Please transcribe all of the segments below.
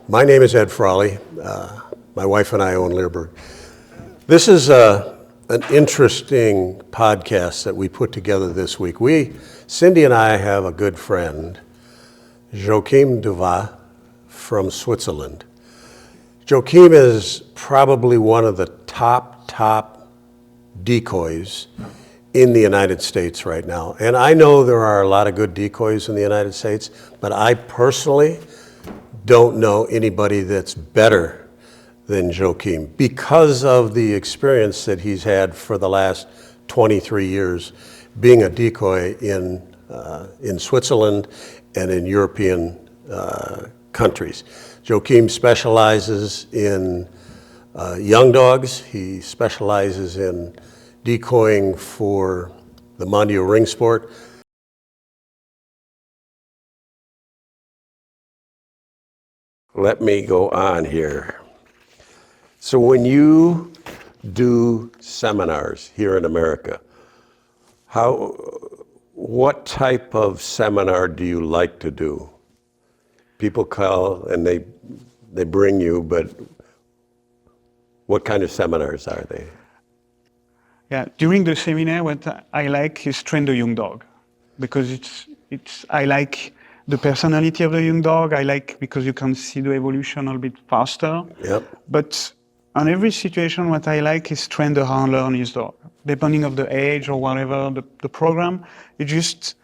My name is Ed Frawley. My wife and I own Leerburg. This is an interesting podcast that we put together this week. Cindy and I have a good friend, Joaquim Dovat from Switzerland. Joachim is probably one of the top decoys in the United States right now. And I know there are a lot of good decoys in the United States, but I personally don't know anybody that's better than Joachim because of the experience that he's had for the last 23 years being a decoy in Switzerland and in European countries. Joachim specializes in young dogs. He specializes in decoying for the Mondioring sport. Let me go on here. So when you do seminars here in America, what type of seminar do you like to do? People call and they bring you, but what kind of seminars are they? Yeah, during the seminar, what I like is train the young dog, because I like the personality of the young dog. I like because you can see the evolution a little bit faster. Yep. But on every situation, what I like is train the handler on his dog. Depending of the age or whatever the program, you just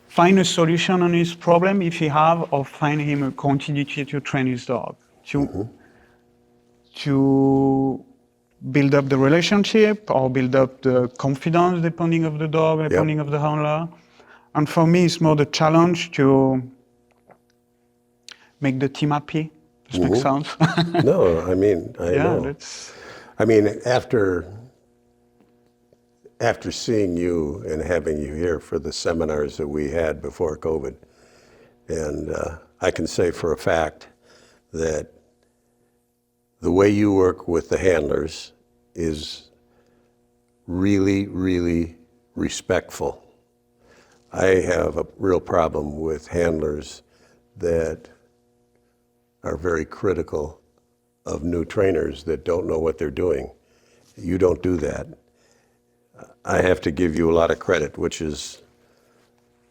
find a solution on his problem if he have, or find him a continuity to train his dog. To build up the relationship or build up the confidence depending of the dog, depending of the handler. And for me, it's more the challenge to make the team happy. Does that make sense? No, I mean, I know. I mean, after seeing you and having you here for the seminars that we had before COVID, and I can say for a fact that the way you work with the handlers is really, really respectful. I have a real problem with handlers that are very critical of new trainers that don't know what they're doing. You don't do that. I have to give you a lot of credit, which is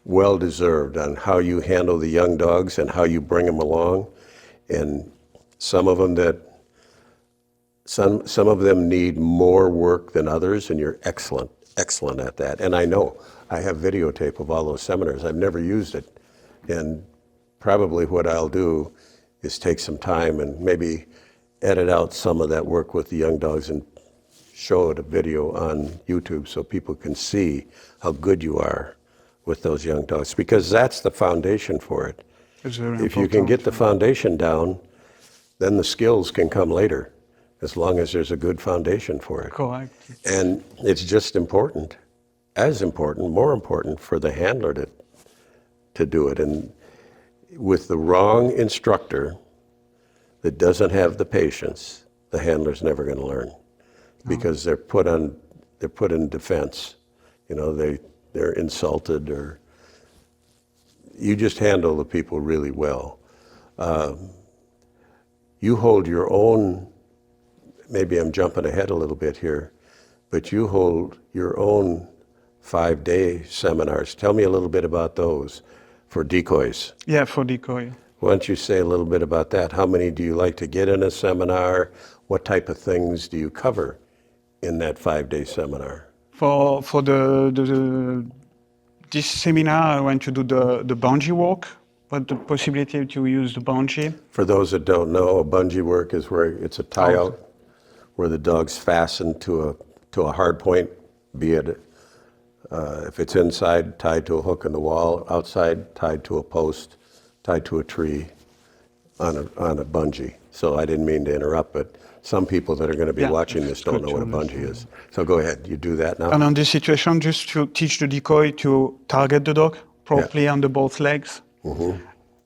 well deserved, on how you handle the young dogs and how you bring them along. And some of them need more work than others, and you're excellent at that. And I know, I have videotape of all those seminars. I've never used it. And probably what I'll do is take some time and maybe edit out some of that work with the young dogs and show it a video on YouTube so people can see how good you are with those young dogs, because that's the foundation for it. If you can get the foundation down, then the skills can come later, as long as there's a good foundation for it. Correct. And it's just important, more important for the handler to do it. And with the wrong instructor that doesn't have the patience, the handler's never going to learn, because they're put in defense. You know, they're insulted, or you just handle the people really well. You hold your own, maybe I'm jumping ahead a little bit here, but you hold your own 5-day seminars. Tell me a little bit about those for decoys. Yeah, for decoy. Why don't you say a little bit about that? How many do you like to get in a seminar? What type of things do you cover in that 5-day seminar? For this seminar, I want to do the bungee walk, but the possibility to use the bungee. For those that don't know, a bungee work is where it's a tie out, where the dog's fastened to a hard point, be it if it's inside, tied to a hook in the wall, outside, tied to a post, tied to a tree on a bungee. So I didn't mean to interrupt, but some people that are going to be watching this don't know what a bungee is. So go ahead, you do that now. And on this situation, just to teach the decoy to target the dog properly on both legs.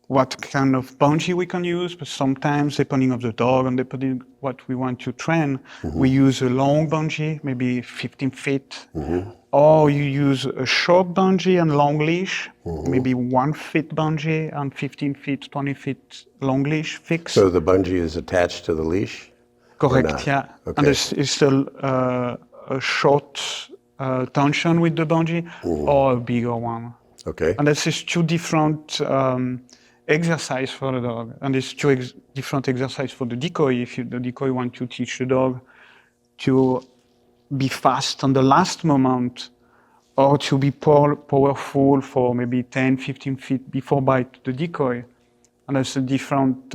what kind of bungee we can use, but sometimes depending on the dog and depending what we want to train, we use a long bungee, maybe 15 feet, or you use a short bungee and long leash, maybe 1 foot bungee and 15 feet, 20 feet long leash fixed. So the bungee is attached to the leash? Correct, yeah. Okay. And there's still a short tension with the bungee or a bigger one. Okay. And this is two different exercise for the dog. And it's two different exercise for the decoy. If the decoy want to teach the dog to be fast on the last moment or to be powerful for maybe 10, 15 feet before bite the decoy. And that's a different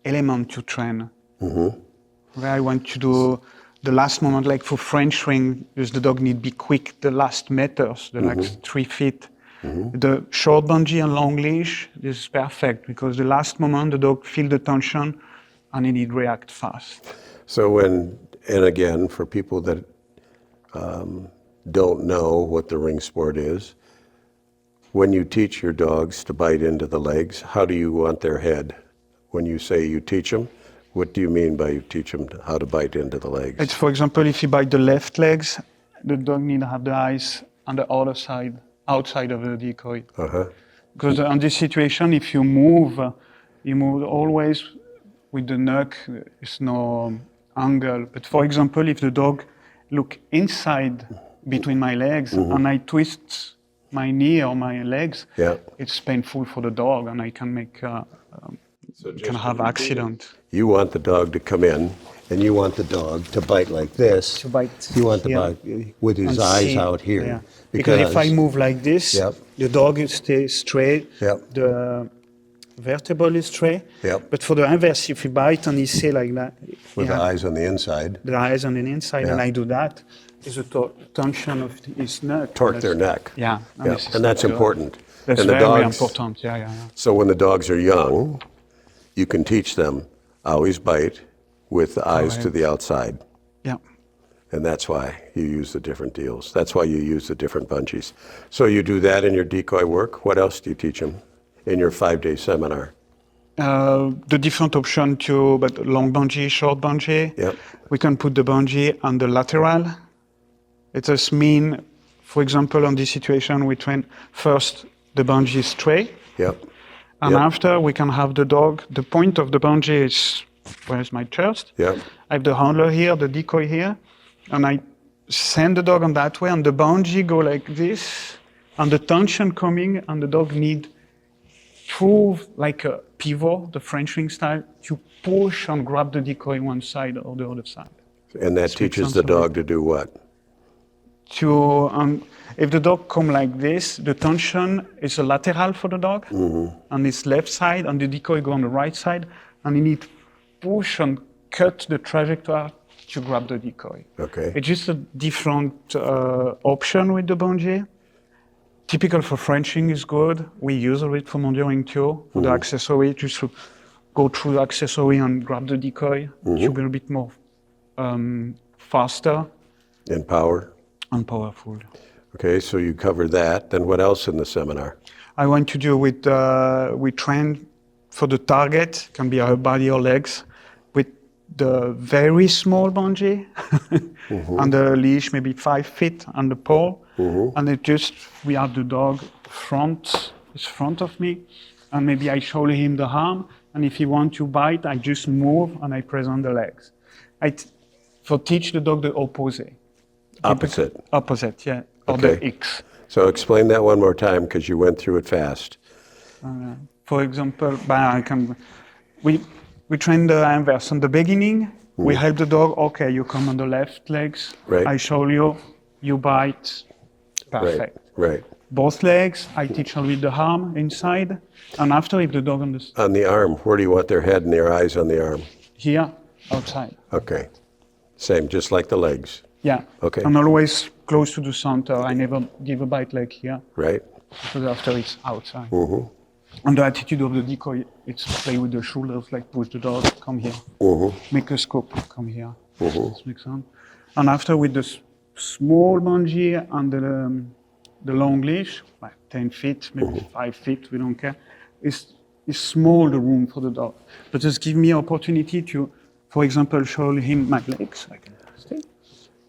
element to train. Where I want to do the last moment, like for French ring, because the dog need be quick, the last meters, the next 3 feet. The short bungee and long leash is perfect because the last moment the dog feel the tension and he need react fast. So and again, for people that don't know what the ring sport is, when you teach your dogs to bite into the legs, how do you want their head? When you say you teach them, what do you mean by you teach them how to bite into the legs? It's, for example, if you bite the left legs, the dog need to have the eyes on the other side, outside of the decoy. Because on this situation, if you move always with the neck, there's no angle. But for example, if the dog look inside between my legs and I twist my knee or my legs, it's painful for the dog and I can make can have accident. You want the dog to come in and you want the dog to bite like this. To bite. You want the dog with his eyes out here. Yeah. Because if I move like this, the dog stays straight, the vertebral is straight. But for the inverse, if you bite and he say like that. With the eyes on the inside. The eyes on the inside, and I do that, is a tension of his neck. Torque their neck. Yeah. And that's important. That's and the very dogs, important, So when the dogs are young, you can teach them always bite with the eyes to the outside. Yeah. And that's why you use the different deals. That's why you use the different bungees. So you do that in your decoy work. What else do you teach them in your 5-day seminar? The different option to, but long bungee, short bungee. We can put the bungee on the lateral. It just mean, for example, on this situation, we train first the bungee straight. And after we can have the dog, the point of the bungee is, where's my chest? I have the handler here, the decoy here, and I send the dog on that way, and the bungee go like this, and the tension coming, and the dog need through like a pivot, the French ring style, to push and grab the decoy one side or the other side. And that teaches the dog to do what? To if the dog come like this, the tension is a lateral for the dog, on his left side, and the decoy go on the right side, and he need push and cut the trajectory to grab the decoy. It's just a different option with the bungee. Typical for Frenching is good. We use it for Mondioring too, for the accessory, just to go through the accessory and grab the decoy. It should be a bit more faster. And power. And powerful. Okay, so you cover that. Then what else in the seminar? I want to do with, we train for the target, can be our body or legs, with the very small bungee, on the leash, maybe 5 feet on the pole. And it just, we have the dog is front of me, and maybe I show him the arm, and if he wants to bite, I just move and I present the legs. For teach the dog the opposite. Opposite, yeah, or the X. So explain that one more time, because you went through it fast. For example, we train the inverse. In the beginning, we help the dog, okay, you come on the left legs, I show you, you bite, perfect. Right. Both legs, I teach only the arm inside, and after if the dog understands. On the arm, where do you want their head and their eyes on the arm? Here, outside. Okay, same, just like the legs. Yeah. Okay. I'm always close to the center. I never give a bite like here. Right. Because after it's outside. And the attitude of the decoy, it's play with the shoulders, like push the dog, come here. Make a scope, come here. This makes sense. And after with the small bungee and the long leash, like 10 feet, maybe 5 feet, we don't care, is small, the room for the dog. But just give me opportunity to, for example, show him my legs.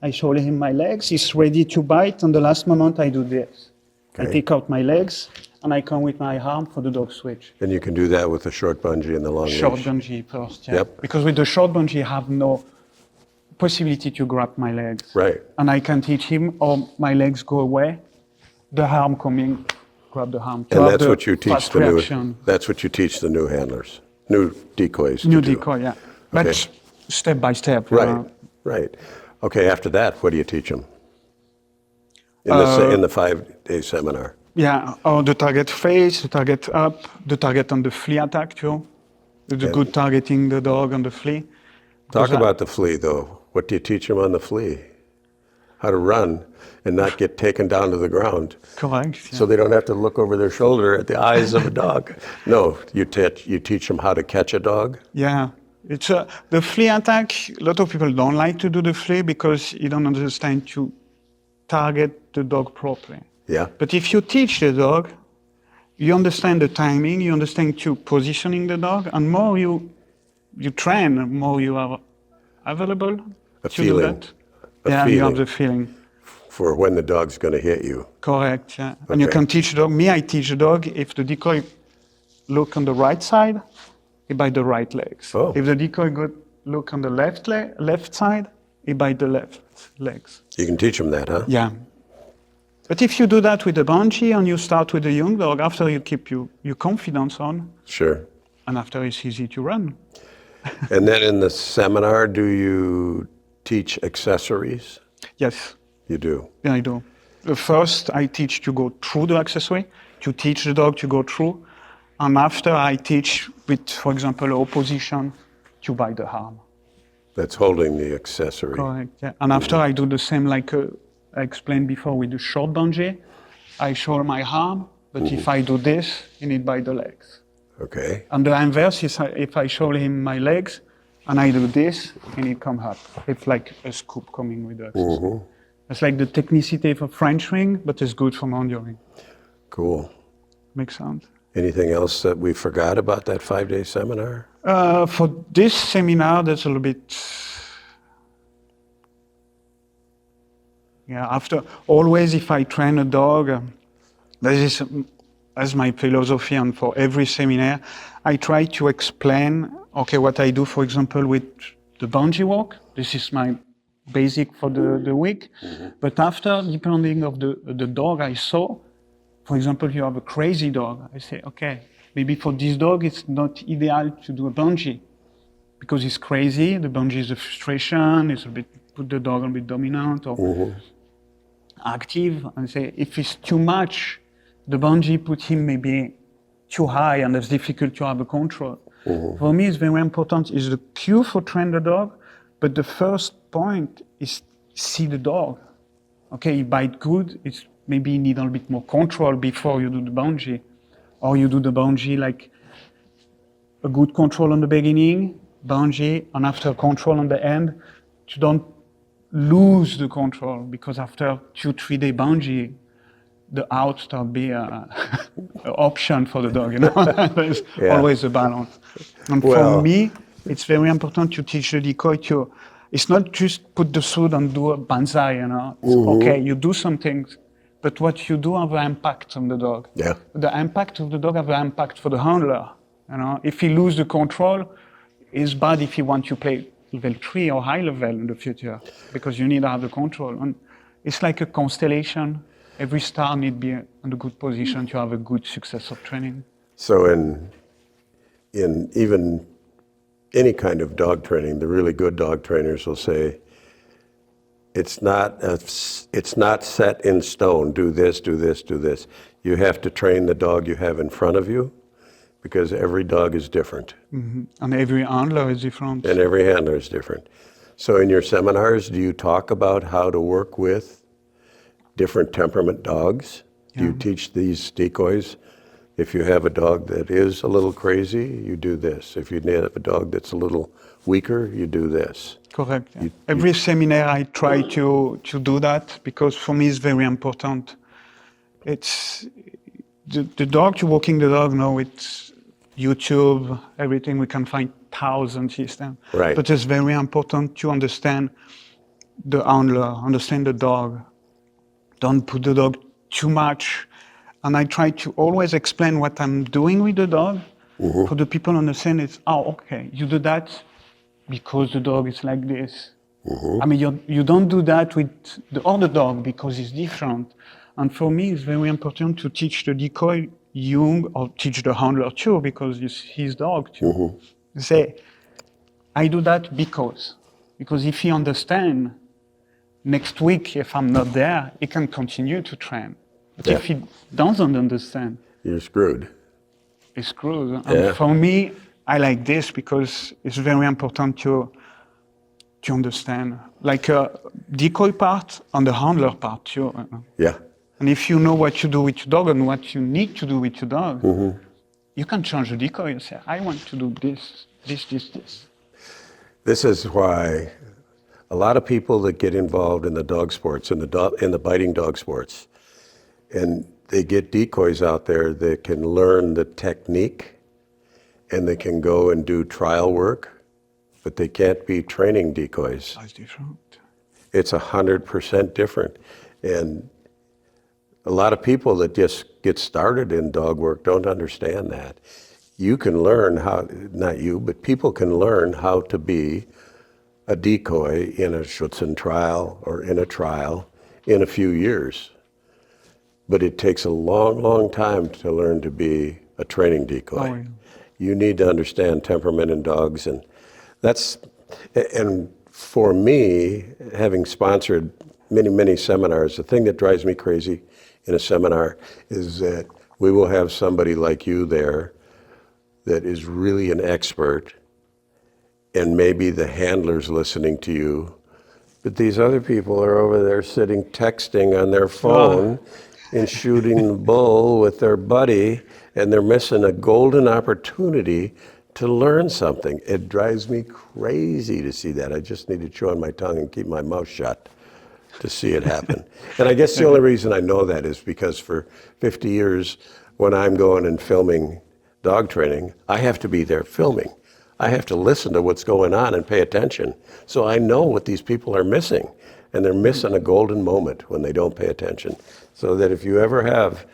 I show him my legs, he's ready to bite, and the last moment I do this. Okay. I take out my legs, and I come with my arm for the dog switch. And you can do that with the short bungee and the long Short leash. bungee first, yeah. Yep. Because with the short bungee, I have no possibility to grab my legs. Right. And I can teach him, or my legs go away, the arm coming, grab the arm. And that's what you teach fast the new. reaction. That's what you teach the new handlers, new decoys. New to do. decoy, yeah. Okay. But step by step. Right. Right. Okay. After that, what do you teach them? In the 5-day seminar. Yeah, or the target face, the target up, the target on the flea attack too. The good targeting the dog on the flea. Talk about the flea, though. What do you teach them on the flea? How to run and not get taken down to the ground. Correct. Yeah. So they don't have to look over their shoulder at the eyes of a dog. No, you teach them how to catch a dog. Yeah, it's the flea attack. A lot of people don't like to do the flea because you don't understand to target the dog properly. Yeah. But if you teach the dog, you understand the timing, you understand to positioning the dog, and more you train, more you are available A to feeling. do that. A Yeah, feeling you have the feeling. for when the dog's going to hit you. Correct, yeah. And you can teach the dog. Me, I teach the dog if the decoy look on the right side, he bite the right legs. Oh. If the decoy look on the left side, he bite the left legs. You can teach them that, huh? Yeah. But if you do that with the Bungee and you start with the young dog, after you keep your confidence on, Sure. and after it's easy to run. And then in the seminar, do you teach accessories? Yes, You do. yeah, I do. First, I teach to go through the accessory, to teach the dog to go through. And after, I teach with, for example, a position to bite the arm. That's holding the accessory. Correct, yeah. And after, I do the same like I explained before with the short bungee. I show my arm, but if I do this, he need bite the legs. Okay. And the inverse is if I show him my legs and I do this, and he come up. It's like a scoop coming with the accessory. It's like the technicity for French ring, but it's good for Mondioring. Cool. Makes sense. Anything else that we forgot about that 5-day seminar? For this seminar, that's a little bit. Yeah, after always, if I train a dog, this is as my philosophy, and for every seminar, I try to explain, okay, what I do, for example, with the bungee walk. This is my basic for the week. But after, depending of the dog I saw, for example, you have a crazy dog. I say, okay, maybe for this dog, it's not ideal to do a bungee because he's crazy. The bungee is a frustration. It's a bit, put the dog a bit dominant or active. And say, if it's too much, the bungee put him maybe too high and it's difficult to have a control. For me, it's very important. Is the cue for train the dog, but the first point is see the dog. Okay, he bite good. It's maybe you need a little bit more control before you do the bungee, or you do the bungee like a good control on the beginning, bungee, and after control on the end. You don't lose the control because after 2-3 day bungee, the out start be an option for the dog. You know, there's always a balance. And for me, it's very important to teach the decoy to. It's not just put the suit and do a banzai. You know, it's okay. You do some things, but what you do have an impact on the dog. Yeah. The impact of the dog have an impact for the handler. You know, if he lose the control, it's bad if he wants to play level 3 or high level in the future because you need to have the control. And it's like a constellation. Every star need to be in a good position to have a good success of training. So in even any kind of dog training, the really good dog trainers will say, it's not set in stone. Do this, do this, do this. You have to train the dog you have in front of you because every dog is different. And every handler is different. And every handler is different. So in your seminars, do you talk about how to work with different temperament dogs? Do you teach these decoys? If you have a dog that is a little crazy, you do this. If you have a dog that's a little weaker, you do this. Correct. Yeah. Every seminar I try to do that because for me it's very important. it's the dog, you're walking the dog, no, it's YouTube, everything, we can find thousands systems. Right. But it's very important to understand the handler, understand the dog. Don't put the dog too much. And I try to always explain what I'm doing with the dog. For the people understand it's, oh, okay, you do that because the dog is like this. I mean, you don't do that with the other dog because it's different. And for me, it's very important to teach the decoy young, or teach the handler too, because it's his dog too. Say, I do that because if he understands, next week, if I'm not there, he can continue to train. But if he doesn't understand, you're screwed. He's screwed. And for me, I like this because it's very important to understand, like decoy part and the handler part too. Yeah. And if you know what you do with your dog and what you need to do with your dog, you can change the decoy and say, I want to do this. This is why a lot of people that get involved in the dog sports, in the biting dog sports, and they get decoys out there that can learn the technique and they can go and do trial work, but they can't be training decoys. That's different. It's 100% different. And a lot of people that just get started in dog work don't understand that. You can learn how, not you, but people can learn how to be a decoy in a Schutzhund trial or in a trial in a few years. But it takes a long, long time to learn to be a training decoy. Oh, yeah. You need to understand temperament in dogs, and for me, having sponsored many, many seminars, the thing that drives me crazy in a seminar is that we will have somebody like you there that is really an expert, and maybe the handler's listening to you, but these other people are over there sitting texting on their phone and shooting the bull with their buddy, and they're missing a golden opportunity to learn something. It drives me crazy to see that. I just need to chew on my tongue and keep my mouth shut to see it happen. And I guess the only reason I know that is because for 50 years, when I'm going and filming dog training, I have to be there filming. I have to listen to what's going on and pay attention. So I know what these people are missing, and they're missing a golden moment when they don't pay attention. So that if you ever have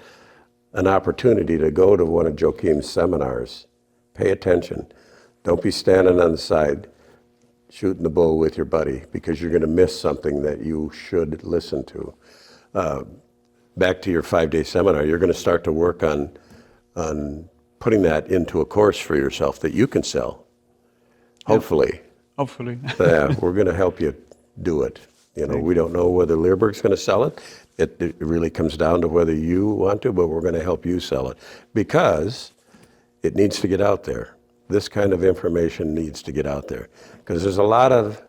an opportunity to go to one of Joachim's seminars, pay attention. Don't be standing on the side shooting the bull with your buddy, because you're going to miss something that you should listen to. Back to your 5-day seminar, you're going to start to work on putting that into a course for yourself that you can sell. Hopefully. Hopefully. Yeah, we're going to help you do it. You know, we don't know whether Leerburg's going to sell it. It really comes down to whether you want to, but we're going to help you sell it, because it needs to get out there. This kind of information needs to get out there, because there's a lot of,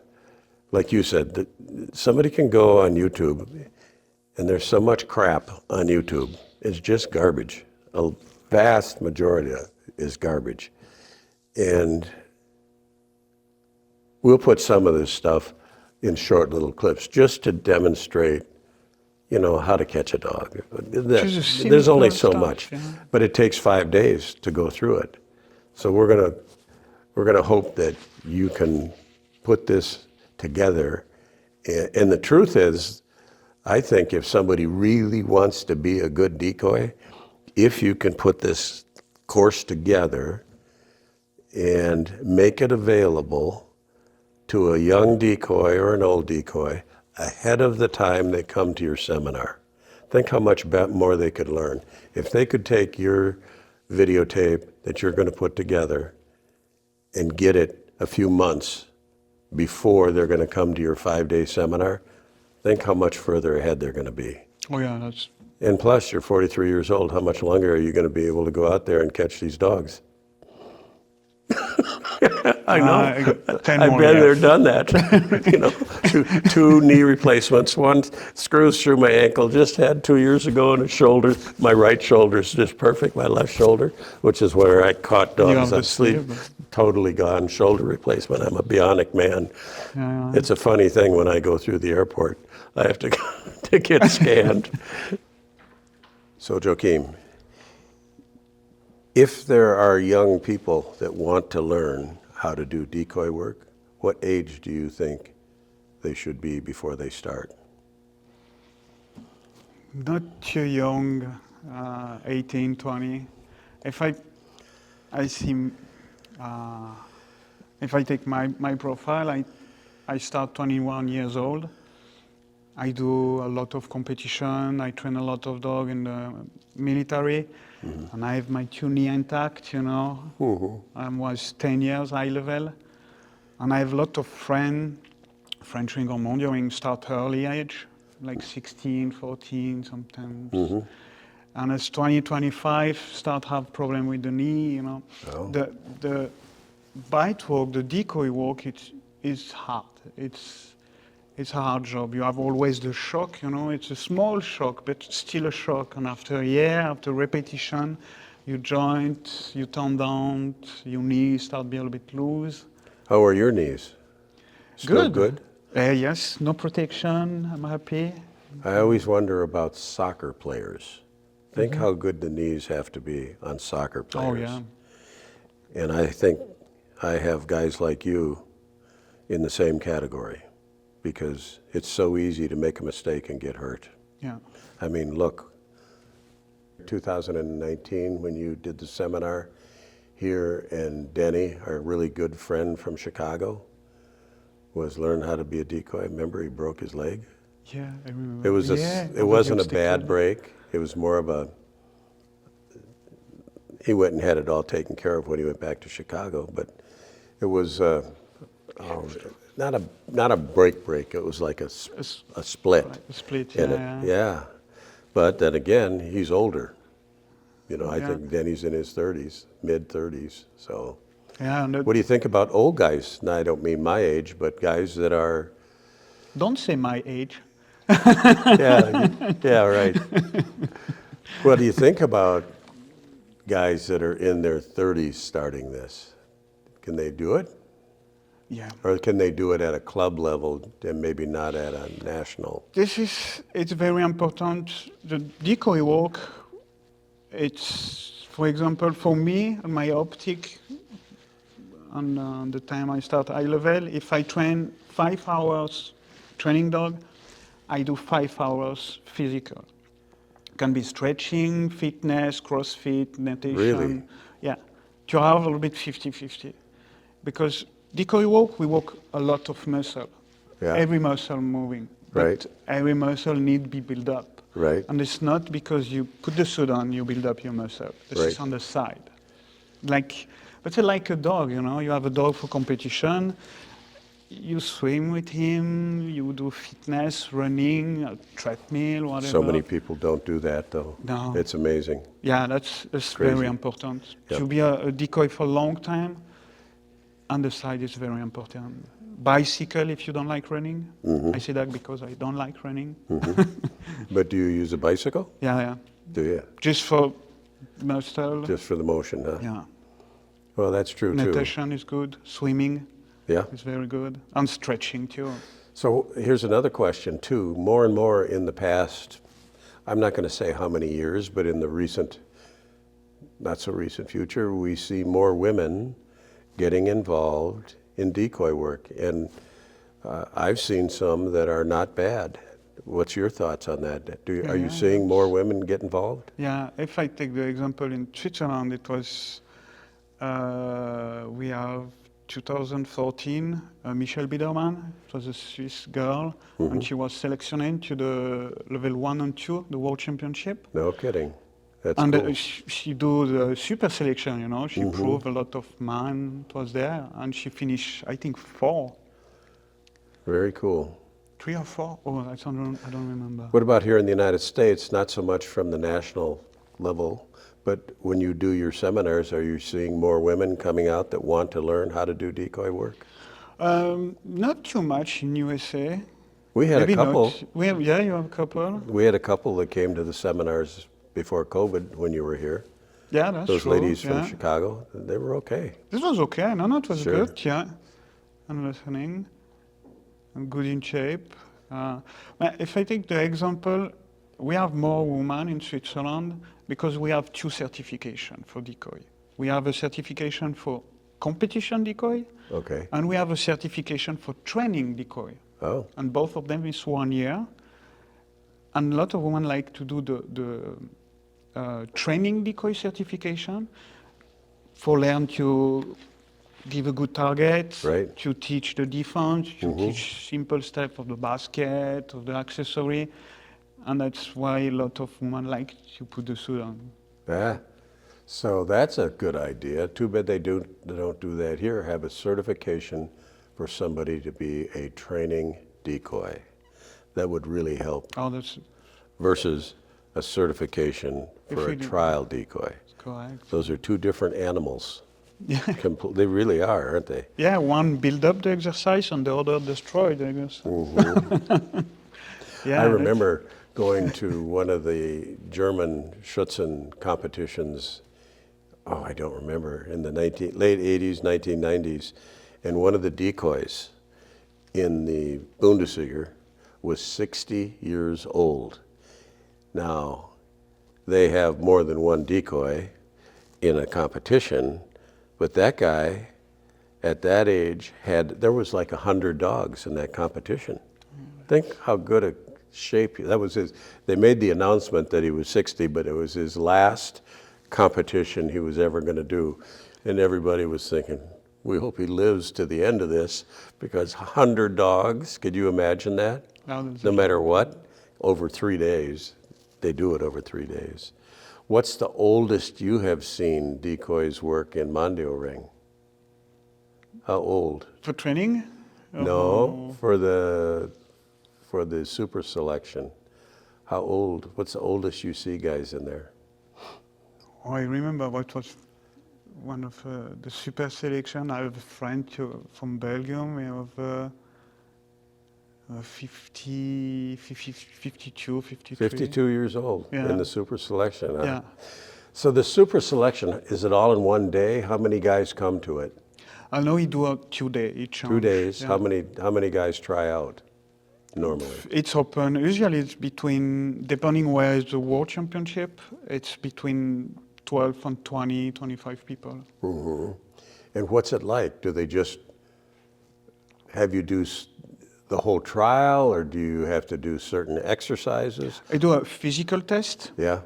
like you said, that somebody can go on YouTube, and there's so much crap on YouTube. It's just garbage. A vast majority of it is garbage. And we'll put some of this stuff in short little clips just to demonstrate, you know, how to catch a dog. There's only so much, but it takes 5 days to go through it. So we're gonna hope that you can put this together. And the truth is, I think if somebody really wants to be a good decoy, if you can put this course together and make it available to a young decoy or an old decoy ahead of the time they come to your seminar, think how much more they could learn. If they could take your videotape that you're going to put together and get it a few months before they're going to come to your 5-day seminar, think how much further ahead they're going to be. Oh yeah, that's... And plus, you're 43 years old. How much longer are you going to be able to go out there and catch these dogs? I know. 10 I've more been there, years. done that. You know, two knee replacements. One screws through my ankle. Just had 2 years ago, and a shoulder. My right shoulder's just perfect. My left shoulder, which is where I caught dogs on sleep, totally gone. Shoulder replacement. I'm a bionic man. Yeah. It's a funny thing when I go through the airport. I have to to get scanned. So Joachim, if there are young people that want to learn how to do decoy work, what age do you think they should be before they start? Not too young, 18, 20. If I see, if I take my profile, I start 21 years old. I do a lot of competition. I train a lot of dog in the military, and I have my 2 knee intact. You know, I was 10 years high level, and I have a lot of friends training on Mondioring start early age, like 16, 14 sometimes. And as 20, 25 start have problem with the knee. You know, the bite work, the decoy work, it's hard. It's a hard job. You have always the shock, you know. It's a small shock, but still a shock. And after a year, after repetition, your joint, your tendon, your knees start to be a little bit loose. How are your knees? Still good? Yes, no protection. I'm happy. I always wonder about soccer players. Think how good the knees have to be on soccer players. Oh, yeah. And I think I have guys like you in the same category, because it's so easy to make a mistake and get hurt. Yeah. I mean, look, 2019 when you did the seminar here, and Denny, our really good friend from Chicago, was learning how to be a decoy. Remember, he broke his leg? Yeah, I remember. It was it wasn't a bad break. It was more of a, he went and had it all taken care of when he went back to Chicago, but it was not a break. It was like a split. A split, yeah. But then again, he's older. You know, I Yeah. think Denny's in his 30s, mid 30s. So, Yeah. what do you think about old guys? Now, I don't mean my age, but guys that are. Don't say my age. Yeah, right. What do you think about guys that are in their 30s starting this? Can they do it? Yeah. Or can they do it at a club level and maybe not at a national? It's very important. The decoy work, it's, for example, for me, my optic, on the time I start high level, if I train 5 hours training dog, I do 5 hours physical. Can be stretching, fitness, CrossFit, natation. Really? Yeah. To have a little bit 50-50. Because decoy work, we work a lot of muscle. Yeah. Every muscle moving. But Right. every muscle need to be built up. Right. And it's not because you put the suit on, you build up your muscle. This is Right. on the side. But it's like a dog, you know. You have a dog for competition. You swim with him, you do fitness, running, treadmill, whatever. So many people don't do that, though. No. It's amazing. Yeah, that's Crazy. very important. Yep. To be a decoy for a long time, on the side is very important. Bicycle if you don't like running. I say that because I don't like running. But do you use a bicycle? Yeah. Do you? Just for muscle. Just for the motion, huh? Yeah. Well, that's true, too. Natation is good. Swimming Yeah. is very good. And stretching too. So here's another question, too. More and more in the past, I'm not going to say how many years, but in the recent, not so recent future, we see more women getting involved in decoy work. And I've seen some that are not bad. What's your thoughts on that? Are you seeing more women get involved? Yeah, if I take the example in Switzerland, it was, we have 2014, Michelle Biedermann. It was a Swiss girl, and she was selected to the level 1 and 2, the World Championship. No kidding. That's And cool. she do the super selection, you know. She proved a lot of man was there, and she finished, I think, 4. Very cool. 3 or 4? Oh, I don't remember. What about here in the United States? Not so much from the national level, but when you do your seminars, are you seeing more women coming out that want to learn how to do decoy work? Not too much in USA. We had Maybe a couple. not. You have a couple. We had a couple that came to the seminars before COVID when you were here. Yeah, that's Those true. ladies from yeah. Chicago, they were okay. This was okay. No, it was Sure. good. Yeah, and listening, and good in shape. But if I take the example, we have more women in Switzerland because we have 2 certifications for Decoy. We have a certification for competition Decoy, Okay. and we have a certification for training Decoy. Oh, And both of them is 1 year. And a lot of women like to do the training Decoy certification for learn to give a good target, Right. to teach the defense, to teach simple stuff of the basket, of the accessory. And that's why a lot of women like to put the suit on. yeah. So that's a good idea. Too bad they don't do that here. Have a certification for somebody to be a training decoy. That would really help Oh, that's versus a certification If for a we do- trial decoy. correct. Those are 2 different animals. Yeah. They really are, aren't they? Yeah, one build up the exercise and the other destroy the exercise. Yeah, I remember going to one of the German Schutzhund competitions, I don't remember, in the late 80s, 1990s, and one of the decoys in the Bundesliga was 60 years old. Now, they have more than one decoy in a competition, but that guy at that age there was like 100 dogs in that competition. Think how good a shape, that was his, they made the announcement that he was 60, but it was his last competition he was ever going to do. And everybody was thinking, we hope he lives to the end of this, because 100 dogs, could you imagine that? No matter what, over 3 days. They do it over 3 days. What's the oldest you have seen decoys work in Mondioring? How old? For training? No, for the super selection. How old? What's the oldest you see guys in there? Oh, I remember what was one of the super selection. I have a friend from Belgium. We have 52, 53. 52 years old Yeah. in the super selection. Huh? Yeah. So the super selection, is it all in one day? How many guys come to it? I know he do a 2 day each. 2 days. Yeah. How many guys try out normally? It's open. Usually it's between, depending where is the world championship, it's between 12 and 20, 25 people. Mm-hmm. And what's it like? Do they just have you do the whole trial, or do you have to do certain exercises? I do a physical test Yeah.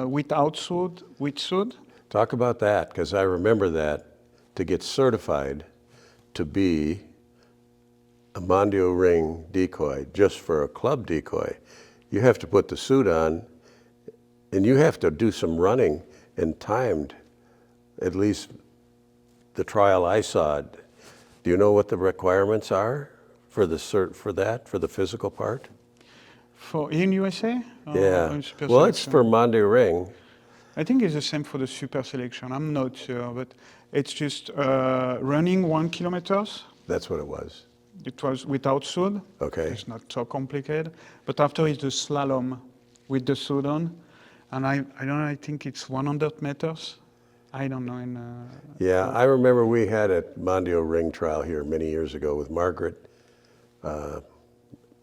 without suit, with suit. Talk about that, because I remember that to get certified to be a Mondioring decoy, just for a club decoy, you have to put the suit on, and you have to do some running and timed, at least the trial I saw. Do you know what the requirements are for the for the physical part? For in USA? Or Yeah. in super Well, it's selection? for Mondioring. I think it's the same for the super selection. I'm not sure, but it's just running 1 kilometers. That's what it was. It was without suit. Okay. It's not so complicated. But after it's the slalom with the suit on. And I don't know, I think it's 100 meters. I don't know. Yeah, I remember we had a Mondioring trial here many years ago with Margaret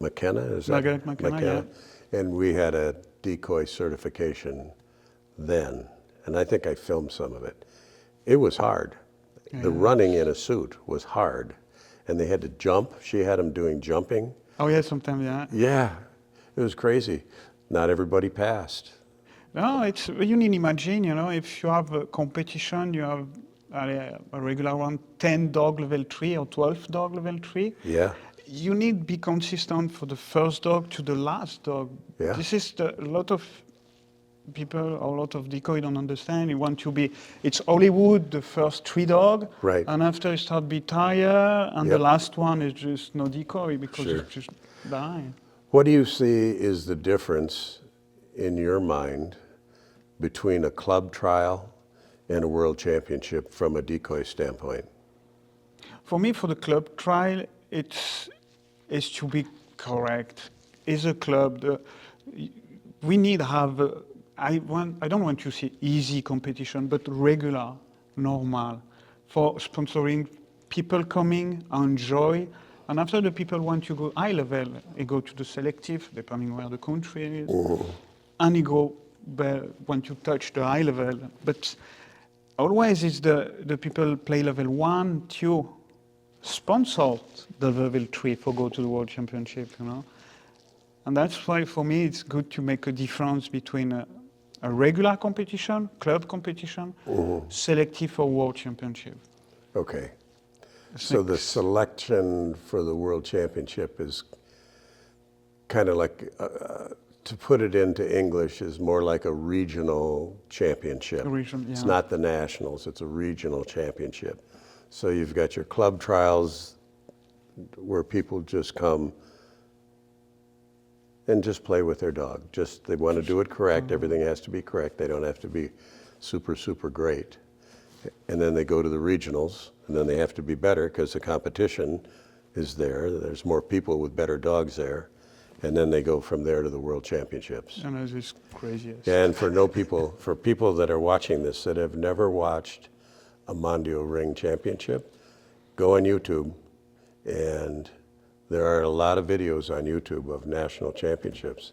McKenna. Is that Margaret McKenna, yeah. And we had a decoy certification then, and I think I filmed some of it. It was hard. The running in a suit was hard, and they had to jump. She had them doing jumping. Oh yeah, sometimes, yeah. Yeah, it was crazy. Not everybody passed. No, it's, you need to imagine, if you have a competition, you have a regular one, 10 dog level 3 or 12 dog level 3. Yeah. You need to be consistent for the first dog to the last dog. Yeah. This is a lot of people, or a lot of decoy don't understand. You want to be, it's Hollywood, the first 3 dog, Right. and after you start to be tired, and the Yep. last one is just no decoy because Sure. it's just dying. What do you see is the difference in your mind between a club trial and a world championship from a decoy standpoint? For me, for the club trial, it's to be correct. Is a club, we need to have, I don't want to say easy competition, but regular, normal, for sponsoring people coming, enjoy, And after the people want to go high level, they go to the selective, depending where the country is, and they go want to touch the high level. But always it's the people play level 1, 2, sponsored the level 3 for go to the World Championship, you know. And that's why for me it's good to make a difference between a regular competition, club competition, selective for World Championship. Okay. So the selection for the World Championship is kind of like, to put it into English, is more like a regional championship. It's not the nationals, it's a regional championship. So you've got your club trials where people just come and just play with their dog. Just, they want to do it correct, everything has to be correct, they don't have to be super, super great. And then they go to the regionals, and then they have to be better because the competition is there. There's more people with better dogs there. And then they go from there to the World Championships. And it's just crazy. And for people that are watching this that have never watched a Mondioring championship, go on YouTube, and there are a lot of videos on YouTube of national championships.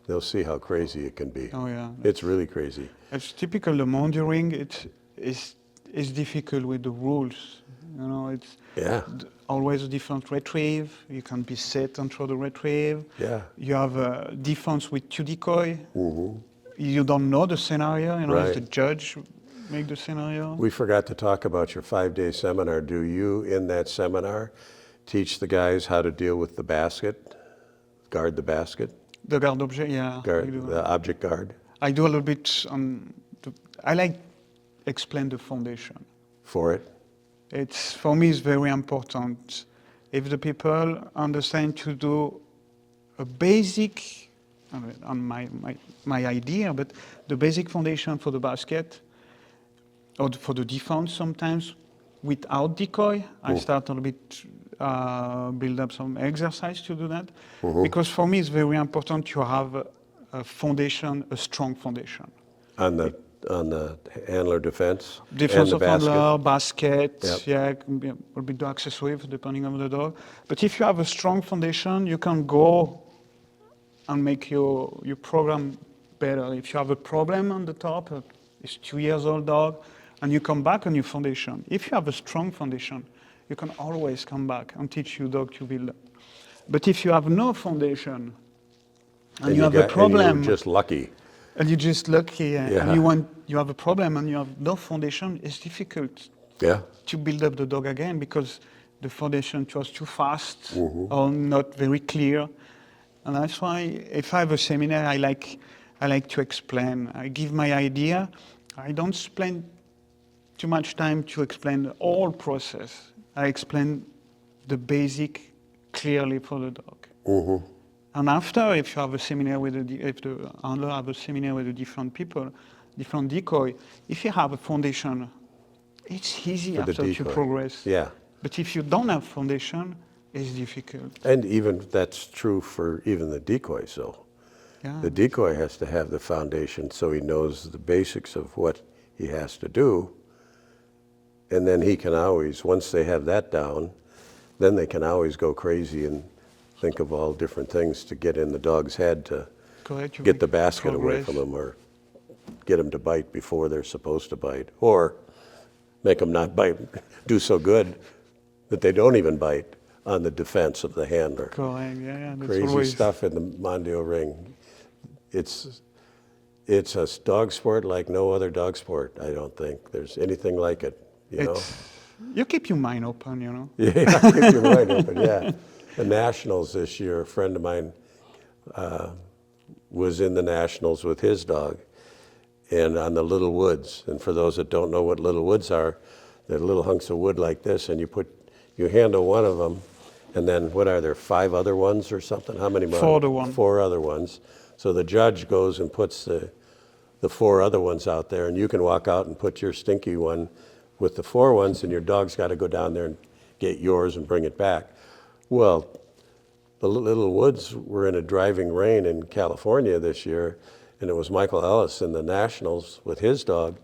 They'll see how crazy it can be. Oh yeah. It's really crazy. It's typical the Mondioring. It's difficult with the rules. You know, it's always a different retrieve. You can be set and throw the retrieve. Yeah. You have a defense with 2 decoy. You don't know the scenario. You know, it's the judge make the scenario. We forgot to talk about your 5-day seminar. Do you, in that seminar, teach the guys how to deal with the basket, guard the basket? The guard object, yeah. The object guard? I do a little bit on, I like explain the foundation. For it? It's, for me, it's very important. If the people understand to do a basic, on my idea, but the basic foundation for the basket, or for the defense sometimes, without decoy, I start a little bit, build up some exercise to do that. Because for me, it's very important to have a foundation, a strong foundation. On the handler defense? Defense of handler, basket, yeah, will be the accessory depending on the dog. But if you have a strong foundation, you can go and make your program better. If you have a problem on the top, it's 2 years old dog, and you come back on your foundation. If you have a strong foundation, you can always come back and teach your dog to build up. But if you have no foundation, and you have a problem, and you're just lucky. And you're just lucky, and you have a problem and you have no foundation, it's difficult to build up the dog again because the foundation was too fast or not very clear. And that's why if I have a seminar, I like to explain. I give my idea. I don't spend too much time to explain the whole process. I explain the basic clearly for the dog. And after, if you have a seminar with if the handler have a seminar with the different people, different decoy, if you have a foundation, it's easy for after to progress. Yeah. But if you don't have foundation, it's difficult. And even that's true for even the decoy. So the decoy has to have the foundation so he knows the basics of what he has to do. And then he can always, once they have that down, then they can always go crazy and think of all different things to get in the dog's head to get the basket away from them or get them to bite before they're supposed to bite, or make them not bite, do so good that they don't even bite on the defense of the handler. Correct, yeah. Crazy stuff in the Mondioring. It's a dog sport like no other dog sport. I don't think there's anything like it, you know? You keep your mind open, you know? Yeah, keep your mind open, yeah. The Nationals this year, a friend of mine was in the Nationals with his dog and on the little woods. And for those that don't know what little woods are, they're little hunks of wood like this, and you handle one of them, and then what are there, 5 other ones or something? How many more? 4 other ones. So the judge goes and puts the 4 other ones out there, and you can walk out and put your stinky one with the 4 ones, and your dog's got to go down there and get yours and bring it back. Well, the little woods were in a driving rain in California this year, and it was Michael Ellis in the Nationals with his dog,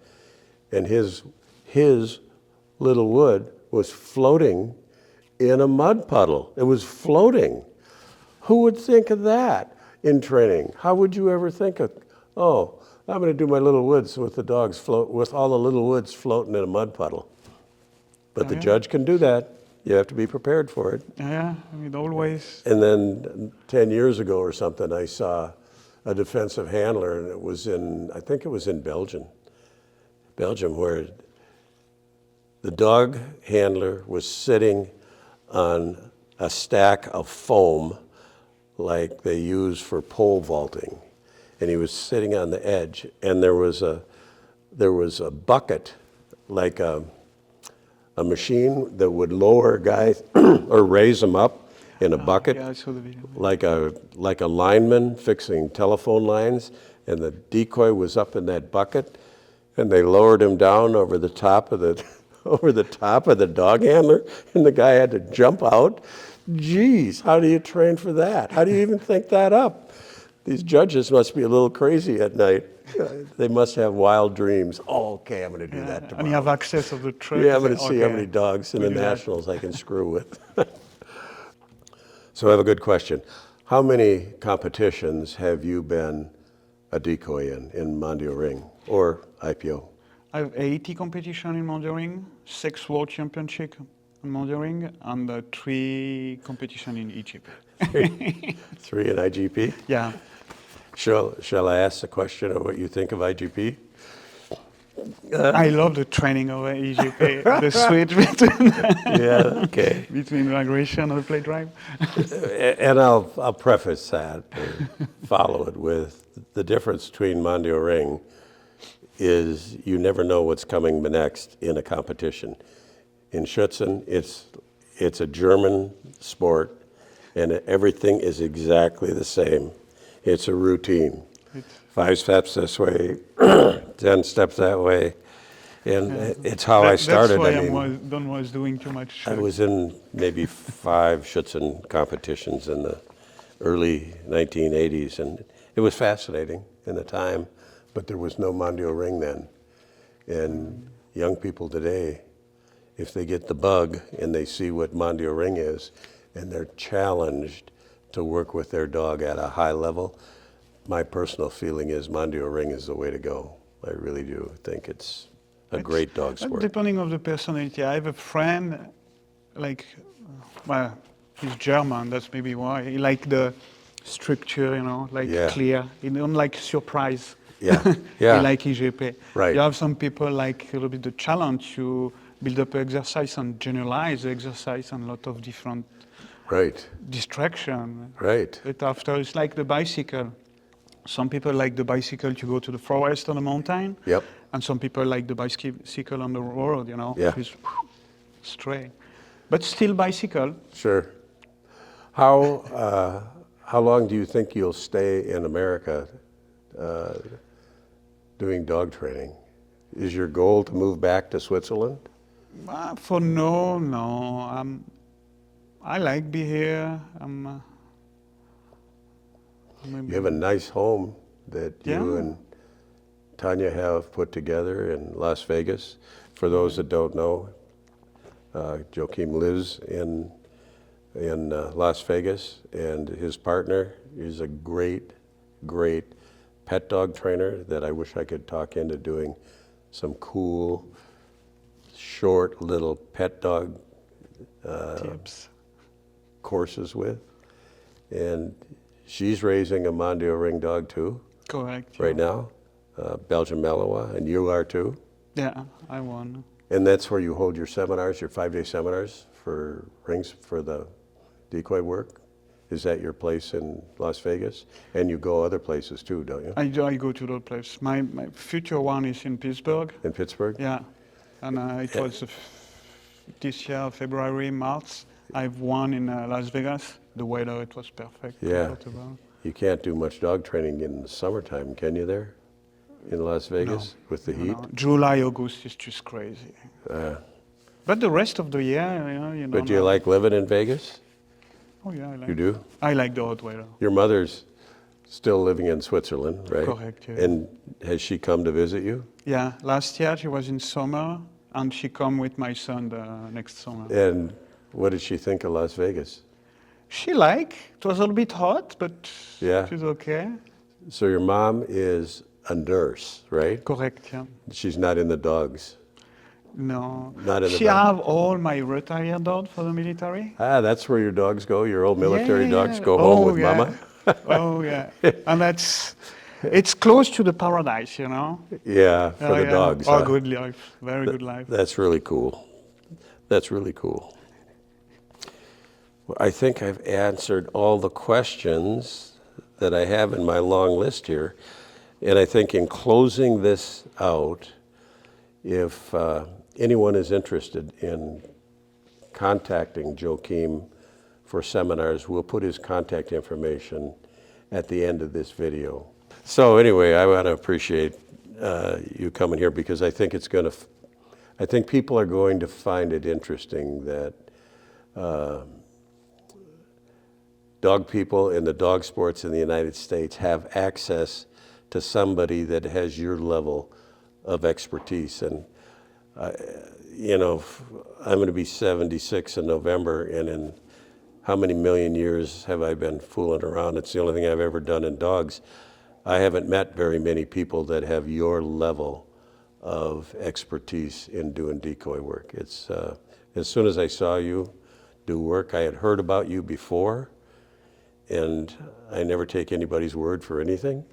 and his little wood was floating in a mud puddle. It was floating. Who would think of that in training? How would you ever think of, oh, I'm going to do my little woods with the dogs with all the little woods floating in a mud puddle. But the judge can do that. You have to be prepared for it. Yeah, I mean, always. And then 10 years ago or something, I saw a defensive handler, and it was I think it was in Belgium, where the dog handler was sitting on a stack of foam like they use for pole vaulting. And he was sitting on the edge, and there was a bucket, like a machine that would lower guys or raise them up in a bucket, Yeah, I saw the video. like a lineman fixing telephone lines, and the decoy was up in that bucket, and they lowered him down over the top of the dog handler, and the guy had to jump out. Geez, how do you train for that? How do you even think that up? These judges must be a little crazy at night. They must have wild dreams. Oh, okay, I'm going to do that tomorrow. And you have access of the truck. Yeah, I'm going to see how many dogs in the Nationals I can screw with. So I have a good question. How many competitions have you been a decoy in Mondioring or IPO? I have 80 competition in Mondioring, 6 World Championship in Mondioring, and 3 competition in Egypt. 3 in IGP? Yeah. Shall I ask the question of what you think of IGP? I love the training of EGP, the switch between migration and the play drive. And I'll preface that, or follow it with the difference between Mondioring is you never know what's coming next in a competition. In Schutzhund, it's a German sport, and everything is exactly the same. It's a routine. 5 steps this way, 10 steps that way, and it's how I started. That's why I was doing too much. I was in maybe 5 Schutzhund competitions in the early 1980s, and it was fascinating in the time, but there was no Mondioring then. And young people today, if they get the bug and they see what Mondioring is, and they're challenged to work with their dog at a high level, my personal feeling is Mondioring is the way to go. I really do think it's a great dog sport. Depending on the personality. I have a friend, he's German, that's maybe why. He like the structure, clear. He don't like surprise. Yeah. He like IGP. Right. You have some people like a little bit the challenge to build up exercise and generalize the exercise and a lot of different distraction. Right. But after, it's like the bicycle. Some people like the bicycle to go to the forest or the mountain. Yep. And some people like the bicycle on the road, it's straight. But still bicycle. Sure. How long do you think you'll stay in America doing dog training? Is your goal to move back to Switzerland? For no. I like be here. You have a nice home that you and Tanya have put together in Las Vegas. For those that don't know, Joachim lives in Las Vegas, and his partner is a great pet dog trainer that I wish I could talk into doing some cool, short little pet dog tips courses with. And she's raising a Mondioring dog too. Correct. Right now, Belgian Malinois, and you are too. Yeah, I won. And that's where you hold your seminars, your 5-day seminars for rings for the decoy work. Is that your place in Las Vegas? And you go other places too, don't you? I go to those places. My future one is in Pittsburgh. In Pittsburgh? Yeah, and it was this year, February, March. I've won in Las Vegas. The weather, it was perfect. Yeah. You can't do much dog training in the summertime, can you there? In Las Vegas with the heat? No. July, August is just crazy. But the rest of the year, you know. But do you like living in Vegas? Oh yeah, I like. You do? I like the hot weather. Your mother's still living in Switzerland, right? Correct, yeah. And has she come to visit you? Yeah, last year she was in summer, and she come with my son the next summer. And What did she think of Las Vegas? She liked. It was a little bit hot, but Yeah. she's okay. So your mom is a nurse, right? Correct, yeah. She's not in the dogs. No. Not in the She dog. have all my retired dogs for the military. Ah, that's where your dogs go? Your old military Yeah, dogs yeah. go home with yeah. mama? Oh, yeah. And it's close to the paradise, you know? Yeah, for the yeah. dogs, Oh, huh? good life. Very good life. That's really cool. That's really cool. Well, I think I've answered all the questions that I have in my long list here. And I think in closing this out, if anyone is interested in contacting Joachim for seminars, we'll put his contact information at the end of this video. So anyway, I want to appreciate you coming here because I think I think people are going to find it interesting that dog people in the dog sports in the United States have access to somebody that has your level of expertise. And you know, I'm going to be 76 in November, and in how many million years have I been fooling around? It's the only thing I've ever done in dogs. I haven't met very many people that have your level of expertise in doing decoy work. It's as soon as I saw you do work, I had heard about you before, and I never take anybody's word for anything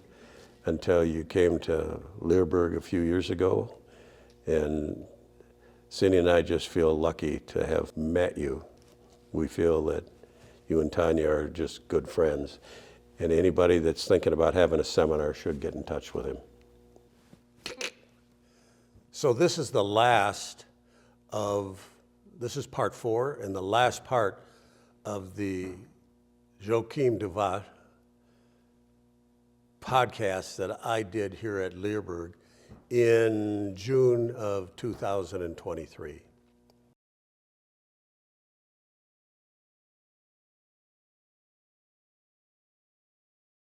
until you came to Leerburg a few years ago. And Cindy and I just feel lucky to have met you. We feel that you and Tanya are just good friends. And anybody that's thinking about having a seminar should get in touch with him. So this is the last this is part 4 and the last part of the Joaquim Dovat podcast that I did here at Leerburg in June of 2023.